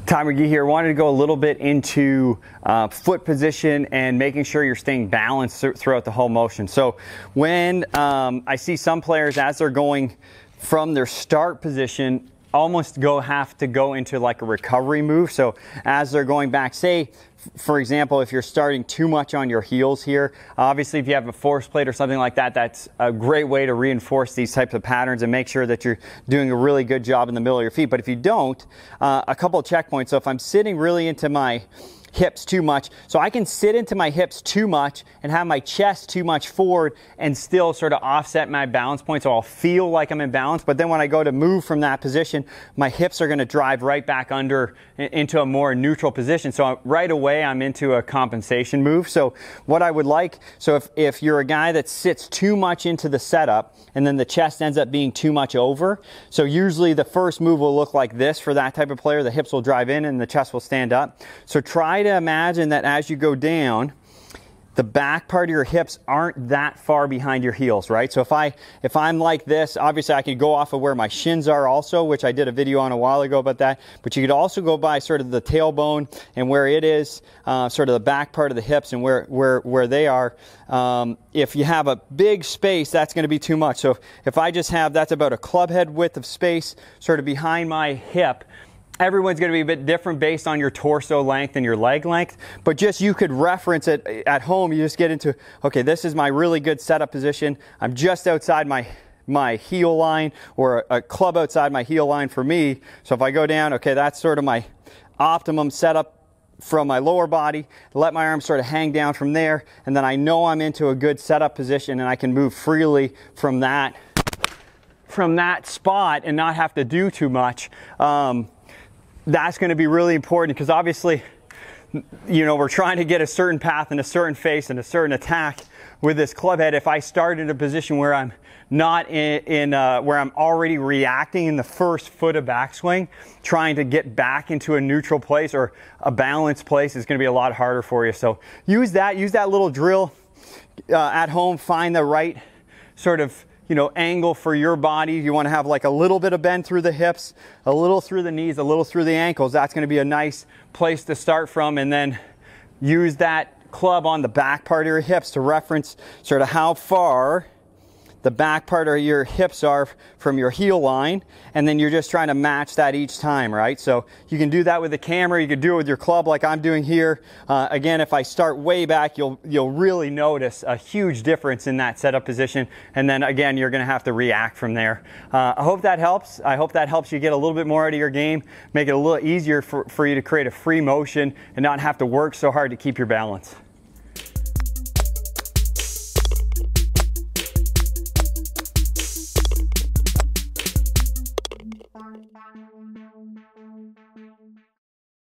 Ty McGee here. Wanted to go a little bit into foot position and making sure you're staying balanced throughout the whole motion. So when I see some players, as they're going from their start position, almost have to go into like a recovery move. So as they're going back, say, for example, if you're starting too much on your heels here, obviously if you have a force plate or something like that, that's a great way to reinforce these types of patterns and make sure that you're doing a really good job in the middle of your feet. But if you don't, a couple of checkpoints. So if I'm sitting really into my hips too much, so I can sit into my hips too much and have my chest too much forward and still sort of offset my balance point, so I'll feel like I'm in balance. But then when I go to move from that position, my hips are going to drive right back under into a more neutral position, so right away I'm into a compensation move. So what I would like, so if you're a guy that sits too much into the setup and then the chest ends up being too much over, so usually the first move will look like this for that type of player. The hips will drive in and the chest will stand up. So try to imagine that as you go down, the back part of your hips aren't that far behind your heels, right? So if I'm like this, obviously I can go off of where my shins are also, which I did a video on a while ago about that, but you could also go by sort of the tailbone and where it is, sort of the back part of the hips and where they are. If you have a big space, that's going to be too much. So if I just have, that's about a club head width of space sort of behind my hip. Everyone's going to be a bit different based on your torso length and your leg length, but just you could reference it at home. You just get into, okay, this is my really good setup position. I'm just outside my heel line, or a club outside my heel line for me. So if I go down, okay, that's sort of my optimum setup from my lower body. Let my arms sort of hang down from there, and then I know I'm into a good setup position and I can move freely from that spot and not have to do too much. That's going to be really important, because obviously, you know, we're trying to get a certain path and a certain face and a certain attack with this club head. If I start in a position where I'm not where I'm already reacting in the first foot of backswing, trying to get back into a neutral place or a balanced place is going to be a lot harder for you. So use that little drill at home. Find the right sort of, you know, angle for your body. You want to have like a little bit of bend through the hips, a little through the knees, a little through the ankles. That's going to be a nice place to start from, and then use that club on the back part of your hips to reference sort of how far the back part of your hips are from your heel line, and then you're just trying to match that each time, right? So you can do that with the camera, you can do it with your club like I'm doing here. Again, if I start way back, you'll really notice a huge difference in that setup position, and then again, you're gonna have to react from there. I hope that helps. I hope that helps you get a little bit more out of your game, make it a little easier for you to create a free motion and not have to work so hard to keep your balance.